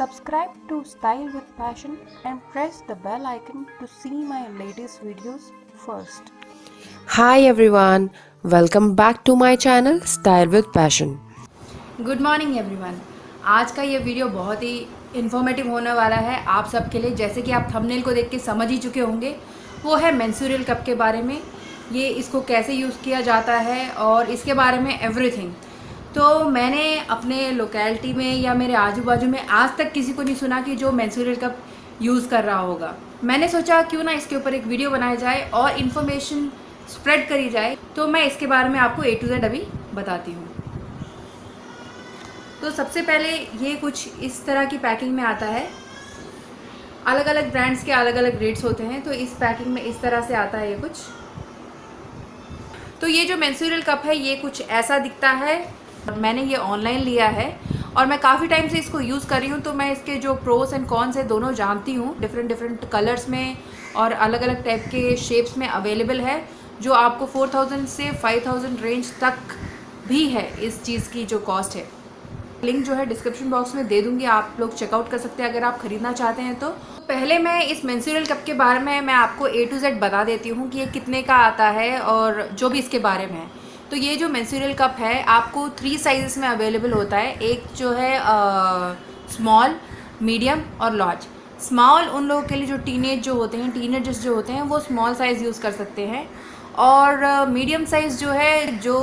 Subscribe to Style with Passion and press the bell icon to see my latest videos first. Hi everyone, welcome back to my channel Style with Passion. Good morning everyone. आज का ये video बहुत ही informative होने वाला है आप सबके लिए। जैसे कि आप थंबनेल को देख के समझ ही चुके होंगे, वो है मेंस्ट्रुअल कप के बारे में। ये इसको कैसे यूज़ किया जाता है और इसके बारे में एवरीथिंग। तो मैंने अपने लोकेलिटी में या मेरे आजू बाजू में आज तक किसी को नहीं सुना कि जो मेंस्ट्रुअल कप यूज़ कर रहा होगा। मैंने सोचा क्यों ना इसके ऊपर एक वीडियो बनाया जाए और इन्फॉर्मेशन स्प्रेड करी जाए। तो मैं इसके बारे में आपको A to Z अभी बताती हूँ। तो सबसे पहले ये कुछ इस तरह की पैकिंग में आता है। अलग अलग ब्रांड्स के अलग अलग रेट्स होते हैं। तो इस पैकिंग में इस तरह से आता है ये कुछ। तो ये जो मेंस्ट्रुअल कप है ये कुछ ऐसा दिखता है। मैंने ये ऑनलाइन लिया है और मैं काफ़ी टाइम से इसको यूज़ कर रही हूँ। तो मैं इसके जो प्रोस एंड कॉन्स है दोनों जानती हूँ। डिफरेंट कलर्स में और अलग अलग टाइप के शेप्स में अवेलेबल है, जो आपको 4000 से 5000 रेंज तक भी है इस चीज़ की जो कॉस्ट है। लिंक जो है डिस्क्रिप्शन बॉक्स में दे दूंगी, आप लोग चेकआउट कर सकते हैं अगर आप ख़रीदना चाहते हैं। तो पहले मैं इस मेंस्ट्रुअल कप के बारे में मैं आपको A to Z बता देती हूँ कि ये कितने का आता है और जो भी इसके बारे में है। तो ये जो मेंस्ट्रुअल कप है आपको 3 साइज़ में अवेलेबल होता है। एक जो है स्मॉल, मीडियम और लार्ज। स्मॉल उन लोगों के लिए जो टीनेजर्स जो होते हैं वो स्मॉल साइज़ यूज़ कर सकते हैं। और मीडियम साइज़ जो है जो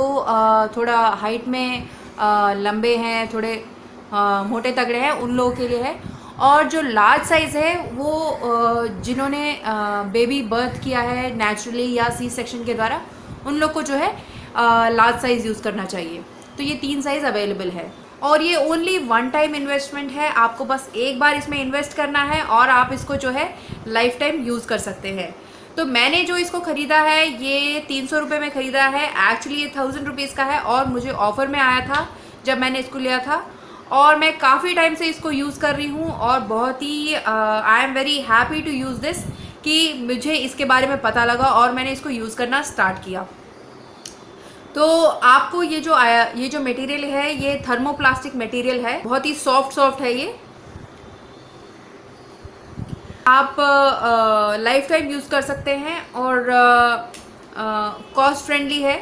थोड़ा हाइट में लंबे हैं, थोड़े मोटे तगड़े हैं, उन लोगों के लिए है। और जो लार्ज साइज़ है वो जिन्होंने बेबी बर्थ किया है नेचुरली या सी सेक्शन के द्वारा, उन लोग को जो है लार्ज साइज़ यूज़ करना चाहिए। तो ये 3 साइज़ अवेलेबल है और ये ओनली वन टाइम इन्वेस्टमेंट है। आपको बस एक बार इसमें इन्वेस्ट करना है और आप इसको जो है लाइफ टाइम यूज़ कर सकते हैं। तो मैंने जो इसको ख़रीदा है ये 300 रुपये में ख़रीदा है। एक्चुअली ये 1000 रुपीज़ का है और मुझे ऑफ़र में आया था जब मैंने इसको लिया था। और मैं काफ़ी टाइम से इसको यूज़ कर रही हूँ और बहुत ही I am very happy to use this कि मुझे इसके बारे में पता लगा और मैंने इसको यूज़ करना स्टार्ट किया। तो आपको ये जो मटेरियल है ये थर्मोप्लास्टिक मटेरियल है, बहुत ही सॉफ्ट है ये। आप लाइफ टाइम यूज़ कर सकते हैं और कॉस्ट फ्रेंडली है।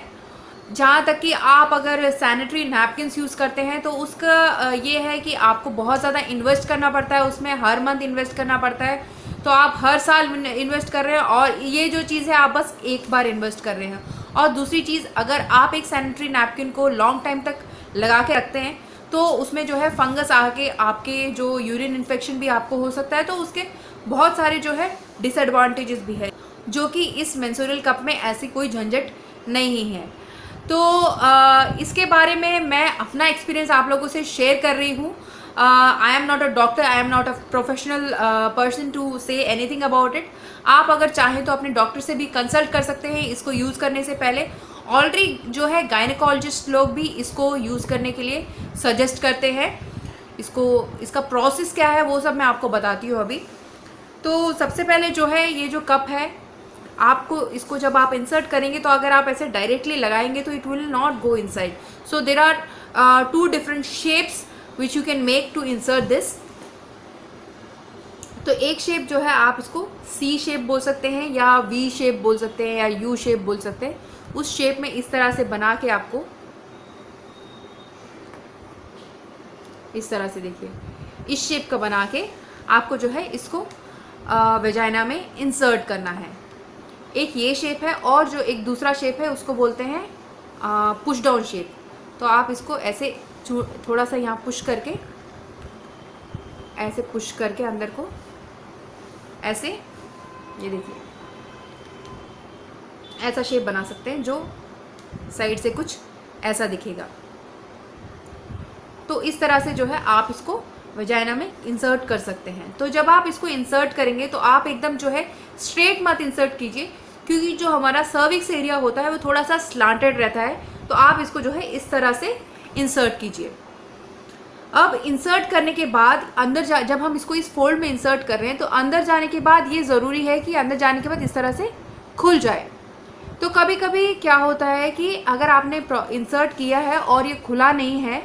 जहाँ तक कि आप अगर सैनिटरी नैपकिन्स यूज़ करते हैं तो उसका ये है कि आपको बहुत ज़्यादा इन्वेस्ट करना पड़ता है, उसमें हर मंथ इन्वेस्ट करना पड़ता है। तो आप हर साल इन्वेस्ट कर रहे हैं और ये जो चीज़ है आप बस एक बार इन्वेस्ट कर रहे हैं। और दूसरी चीज़, अगर आप एक सैनिटरी नैपकिन को लॉन्ग टाइम तक लगा के रखते हैं तो उसमें जो है फंगस आके आपके जो यूरिन इन्फेक्शन भी आपको हो सकता है। तो उसके बहुत सारे जो है डिसएडवांटेजेस भी है, जो कि इस मेंस्ट्रुअल कप में ऐसी कोई झंझट नहीं है। तो इसके बारे में मैं अपना एक्सपीरियंस आप लोगों से शेयर कर रही हूँ। I am not a doctor, I am not a professional person to say anything about it. आप अगर चाहें तो अपने डॉक्टर से भी कंसल्ट कर सकते हैं इसको यूज़ करने से पहले। ऑलरेडी जो है गायनेकोलॉजिस्ट लोग भी इसको यूज़ करने के लिए सजेस्ट करते हैं। इसका प्रोसेस क्या है वो सब मैं आपको बताती हूँ अभी। तो सबसे पहले जो है ये जो कप है, आपको इसको जब आप इंसर्ट करेंगे तो अगर आप ऐसे डायरेक्टली लगाएंगे तो it will not go inside. So there are 2 different shapes which you can make to insert this. तो एक शेप जो है आप इसको C शेप बोल सकते हैं या V शेप बोल सकते हैं या U शेप बोल सकते हैं। उस शेप में इस तरह से बना के आपको इस तरह से, देखिए इस शेप का बना के आपको जो है इसको वेजाइना में इंसर्ट करना है। एक ये शेप है और जो एक दूसरा शेप है उसको बोलते हैं पुश डाउन शेप। तो आप इसको ऐसे थोड़ा सा यहाँ पुश करके, ऐसे पुश करके अंदर को ऐसे, ये देखिए ऐसा शेप बना सकते हैं जो साइड से कुछ ऐसा दिखेगा। तो इस तरह से जो है आप इसको वजाइना में इंसर्ट कर सकते हैं। तो जब आप इसको इंसर्ट करेंगे तो आप एकदम जो है स्ट्रेट मत इंसर्ट कीजिए, क्योंकि जो हमारा सर्विक्स एरिया होता है वो थोड़ा सा स्लांटेड रहता है। तो आप इसको जो है इस तरह से इंसर्ट कीजिए। अब इंसर्ट करने के बाद अंदर जब हम इसको इस फोल्ड में इंसर्ट कर रहे हैं तो अंदर जाने के बाद ये ज़रूरी है कि अंदर जाने के बाद इस तरह से खुल जाए। तो कभी कभी क्या होता है कि अगर आपने इंसर्ट किया है और ये खुला नहीं है,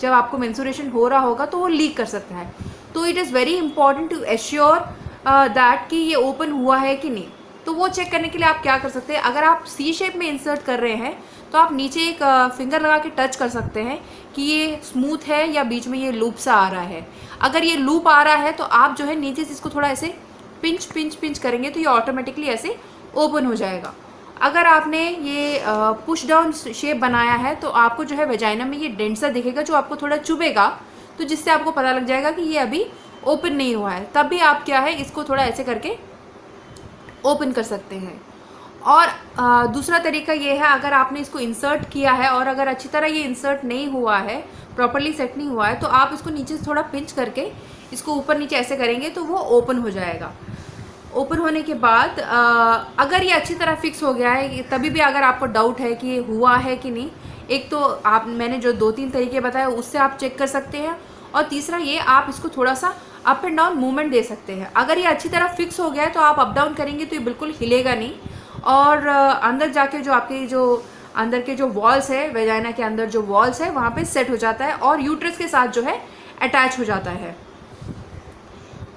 जब आपको मेंस्ट्रुएशन हो रहा होगा तो वो लीक कर सकता है। तो तो it is very important to assure that कि ये ओपन हुआ है कि नहीं। तो वो चेक करने के लिए आप क्या कर सकते हैं, अगर आप सी शेप में इंसर्ट कर रहे हैं तो आप नीचे एक फिंगर लगा के टच कर सकते हैं कि ये स्मूथ है या बीच में ये लूप सा आ रहा है। अगर ये लूप आ रहा है तो आप जो है नीचे से इसको थोड़ा ऐसे पिंच करेंगे तो ये ऑटोमेटिकली ऐसे ओपन हो जाएगा। अगर आपने ये पुश डाउन शेप बनाया है तो आपको जो है वेजाइना में ये डेंट सा दिखेगा जो आपको थोड़ा चुभेगा, तो जिससे आपको पता लग जाएगा कि ये अभी ओपन नहीं हुआ है। तब भी आप क्या है इसको थोड़ा ऐसे करके ओपन कर सकते हैं। और दूसरा तरीका ये है, अगर आपने इसको इंसर्ट किया है और अगर अच्छी तरह ये इंसर्ट नहीं हुआ है, प्रॉपरली सेट नहीं हुआ है, तो आप इसको नीचे से थोड़ा पिंच करके इसको ऊपर नीचे ऐसे करेंगे तो वो ओपन हो जाएगा। ओपन होने के बाद अगर ये अच्छी तरह फिक्स हो गया है, तभी भी अगर आपको डाउट है कि ये हुआ है कि नहीं, एक तो आप मैंने जो 2-3 तरीके बताए उससे आप चेक कर सकते हैं, और तीसरा ये आप इसको थोड़ा सा अप एंड डाउन मूवमेंट दे सकते हैं। अगर ये अच्छी तरह फिक्स हो गया है तो आप अप डाउन करेंगे तो ये बिल्कुल हिलेगा नहीं, और अंदर जाके जो आपके जो अंदर के जो वॉल्स है, वेजाइना के अंदर जो वॉल्स है वहाँ पे सेट हो जाता है और यूट्रस के साथ जो है अटैच हो जाता है।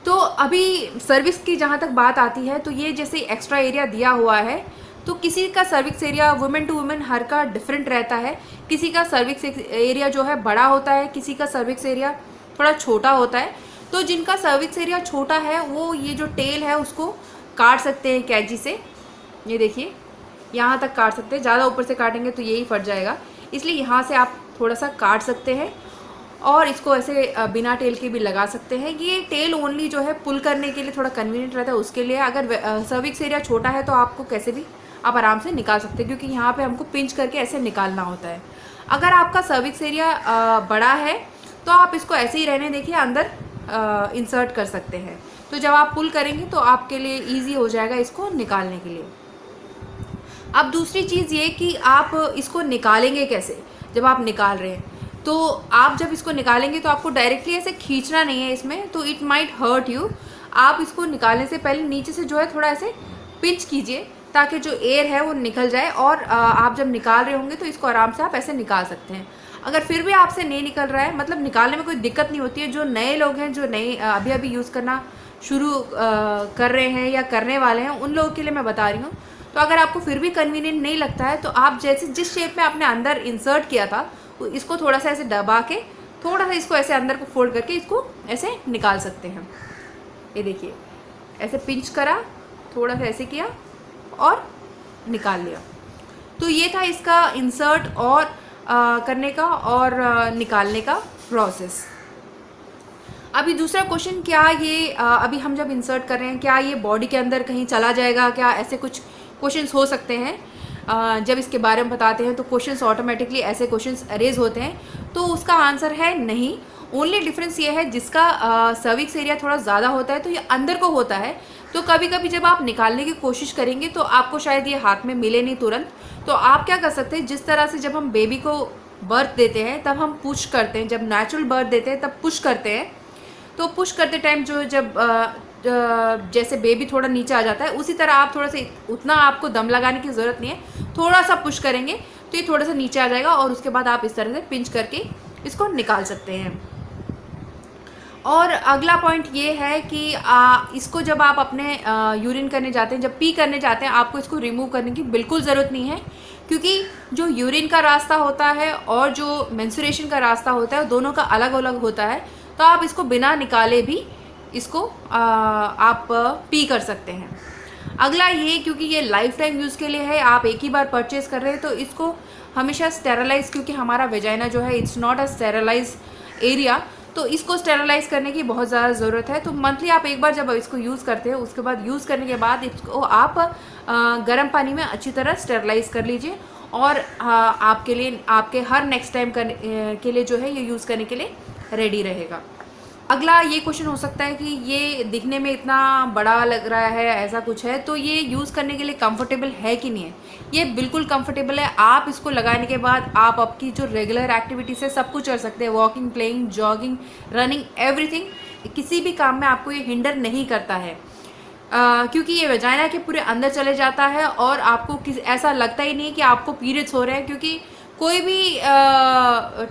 तो अभी सर्विक्स की जहाँ तक बात आती है तो ये जैसे एक्स्ट्रा एरिया दिया हुआ है, तो किसी का cervix area women to women हर का डिफरेंट रहता है। किसी का सर्विक्स एरिया जो है बड़ा होता है, किसी का सर्विक्स एरिया थोड़ा छोटा होता है। तो जिनका सर्विक्स एरिया छोटा है वो ये जो टेल है उसको काट सकते हैं कैंची से। ये देखिए यहाँ तक काट सकते हैं, ज़्यादा ऊपर से काटेंगे तो यही फट जाएगा, इसलिए यहाँ से आप थोड़ा सा काट सकते हैं और इसको ऐसे बिना टेल के भी लगा सकते हैं। ये टेल ओनली जो है पुल करने के लिए थोड़ा कन्वीनियंट रहता है, उसके लिए। अगर सर्विक्स एरिया छोटा है तो आपको कैसे भी आप आराम से निकाल सकते हैं, क्योंकि यहाँ पे हमको पिंच करके ऐसे निकालना होता है। अगर आपका सर्विक्स एरिया बड़ा है तो आप इसको ऐसे ही रहने देखिए, अंदर इंसर्ट कर सकते हैं। तो जब आप पुल करेंगे तो आपके लिए ईजी हो जाएगा इसको निकालने के लिए। अब दूसरी चीज़ ये कि आप इसको निकालेंगे कैसे। जब आप निकाल रहे हैं तो आप जब इसको निकालेंगे तो आपको डायरेक्टली ऐसे खींचना नहीं है इसमें, तो इट माइट हर्ट यू। आप इसको निकालने से पहले नीचे से जो है थोड़ा ऐसे पिंच कीजिए ताकि जो एयर है वो निकल जाए, और आप जब निकाल रहे होंगे तो इसको आराम से आप ऐसे निकाल सकते हैं। अगर फिर भी आपसे नहीं निकल रहा है, मतलब निकालने में कोई दिक्कत नहीं होती है। जो नए लोग हैं, जो नए अभी अभी यूज़ करना शुरू कर रहे हैं या करने वाले हैं, उन लोगों के लिए मैं बता रही हूँ। तो अगर आपको फिर भी कन्वीनियंट नहीं लगता है तो आप जैसे जिस शेप में आपने अंदर इंसर्ट किया था इसको थोड़ा सा ऐसे दबा के थोड़ा सा इसको ऐसे अंदर को फोल्ड करके इसको ऐसे निकाल सकते हैं। ये देखिए ऐसे पिंच करा, थोड़ा सा ऐसे किया और निकाल लिया। तो ये था इसका इंसर्ट और करने का और निकालने का प्रोसेस। अभी दूसरा क्वेश्चन, क्या ये अभी हम जब इंसर्ट कर रहे हैं क्या ये बॉडी के अंदर कहीं चला जाएगा, क्या ऐसे कुछ क्वेश्चंस हो सकते हैं। जब इसके बारे में बताते हैं तो क्वेश्चंस ऑटोमेटिकली ऐसे क्वेश्चंस अरेज होते हैं, तो उसका आंसर है नहीं। ओनली डिफरेंस ये है जिसका सर्विक्स एरिया थोड़ा ज़्यादा होता है तो ये अंदर को होता है, तो कभी कभी जब आप निकालने की कोशिश करेंगे तो आपको शायद ये हाथ में मिले नहीं तुरंत। तो आप क्या कर सकते हैं, जिस तरह से जब हम बेबी को बर्थ देते हैं तब हम पुश करते हैं, जब नेचुरल बर्थ देते हैं तब पुश करते हैं, तो पुश करते टाइम जो जब जैसे बेबी थोड़ा नीचे आ जाता है उसी तरह आप थोड़ा सा, उतना आपको दम लगाने की ज़रूरत नहीं है, थोड़ा सा पुश करेंगे तो ये थोड़ा सा नीचे आ जाएगा और उसके बाद आप इस तरह से पिंच करके इसको निकाल सकते हैं। और अगला पॉइंट ये है कि इसको जब आप अपने यूरिन करने जाते हैं, जब पी करने जाते हैं, आपको इसको रिमूव करने की बिल्कुल ज़रूरत नहीं है, क्योंकि जो यूरिन का रास्ता होता है और जो मेंस्ट्रुएशन का रास्ता होता है दोनों का अलग अलग होता है। तो आप इसको बिना निकाले भी इसको आप पी कर सकते हैं। अगला ये, क्योंकि ये लाइफ टाइम यूज़ के लिए है, आप एक ही बार परचेज़ कर रहे हैं, तो इसको हमेशा स्टेरलाइज, क्योंकि हमारा वेजाइना जो है it's not a sterilise area, तो इसको स्टेरलाइज करने की बहुत ज़्यादा ज़रूरत है। तो मंथली आप एक बार जब इसको यूज़ करते हैं उसके बाद यूज़ करने के बाद इसको आप गर्म पानी में अच्छी तरह स्टेरलाइज कर लीजिए, और आपके लिए आपके हर नेक्स्ट टाइम के लिए जो है ये यूज़ करने के लिए रेडी रहेगा। अगला ये क्वेश्चन हो सकता है कि ये दिखने में इतना बड़ा लग रहा है, ऐसा कुछ है, तो ये यूज़ करने के लिए कंफर्टेबल है कि नहीं है। ये बिल्कुल कंफर्टेबल है। आप इसको लगाने के बाद आप आपकी जो रेगुलर एक्टिविटीज़ है सब कुछ कर सकते हैं, walking, playing, jogging, running, everything. किसी भी काम में आपको ये हिंडर नहीं करता है, क्योंकि ये वेजाइना के पूरे अंदर चले जाता है और आपको ऐसा लगता ही नहीं है कि आपको पीरियड्स हो रहे हैं, क्योंकि कोई भी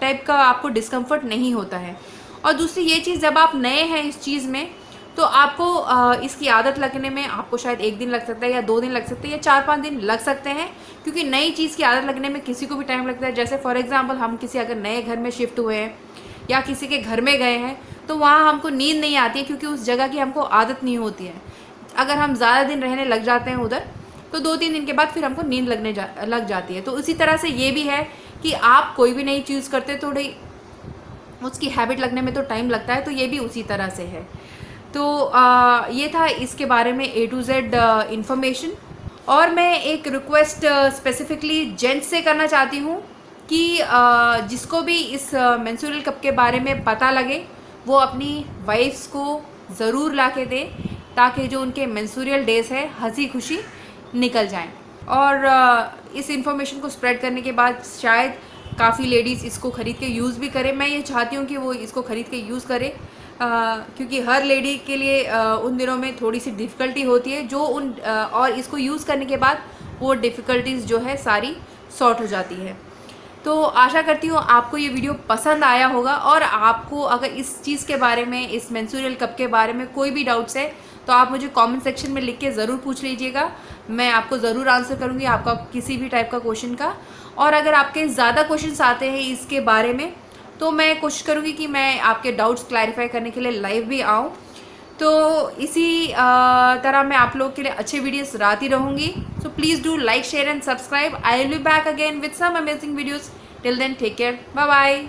टाइप का आपको डिस्कम्फर्ट नहीं होता है। और दूसरी ये चीज़, जब आप नए हैं इस चीज़ में तो आपको इसकी आदत लगने में आपको शायद 1 दिन लग सकता है या 2 दिन लग सकते हैं या 4-5 दिन लग सकते हैं, क्योंकि नई चीज़ की आदत लगने में किसी को भी टाइम लगता है। जैसे फॉर एग्जांपल हम किसी अगर नए घर में शिफ्ट हुए हैं या किसी के घर में गए हैं तो वहाँ हमको नींद नहीं आती है, क्योंकि उस जगह की हमको आदत नहीं होती है। अगर हम ज़्यादा दिन रहने लग जाते हैं उधर तो 2-3 दिन के बाद फिर हमको नींद लग जाती है। तो उसी तरह से ये भी है कि आप कोई भी नई चीज़ करते थोड़ी उसकी हैबिट लगने में तो टाइम लगता है, तो ये भी उसी तरह से है। तो ये था इसके बारे में A to Z इन्फॉर्मेशन। और मैं एक रिक्वेस्ट स्पेसिफिकली जेंट्स से करना चाहती हूँ कि जिसको भी इस मेंस्ट्रुअल कप के बारे में पता लगे वो अपनी वाइफ्स को ज़रूर ला के दें, ताकि जो उनके मेंस्ट्रुअल डेज है हंसी खुशी निकल जाएं। और इस इन्फॉर्मेशन को स्प्रेड करने के बाद शायद काफ़ी लेडीज़ इसको ख़रीद के यूज़ भी करें। मैं ये चाहती हूँ कि वो इसको ख़रीद के यूज़ करें, क्योंकि हर लेडी के लिए उन दिनों में थोड़ी सी डिफ़िकल्टी होती है जो और इसको यूज़ करने के बाद वो डिफ़िकल्टीज़ जो है सारी सॉर्ट हो जाती है। तो आशा करती हूँ आपको ये वीडियो पसंद आया होगा, और आपको अगर इस चीज़ के बारे में, इस मेंस्ट्रुअल कप के बारे में कोई भी डाउट्स है तो आप मुझे कमेंट सेक्शन में लिख के ज़रूर पूछ लीजिएगा। मैं आपको ज़रूर आंसर करूँगी आपका किसी भी टाइप का क्वेश्चन का। और अगर आपके ज़्यादा क्वेश्चंस आते हैं इसके बारे में तो मैं कोशिश करूँगी कि मैं आपके डाउट्स क्लैरिफाई करने के लिए लाइव भी आऊँ। तो इसी तरह मैं आप लोग के लिए अच्छे वीडियोस लाती रहूँगी। So please do like, share and subscribe. I will be back again with some amazing videos. Till then take care, bye bye.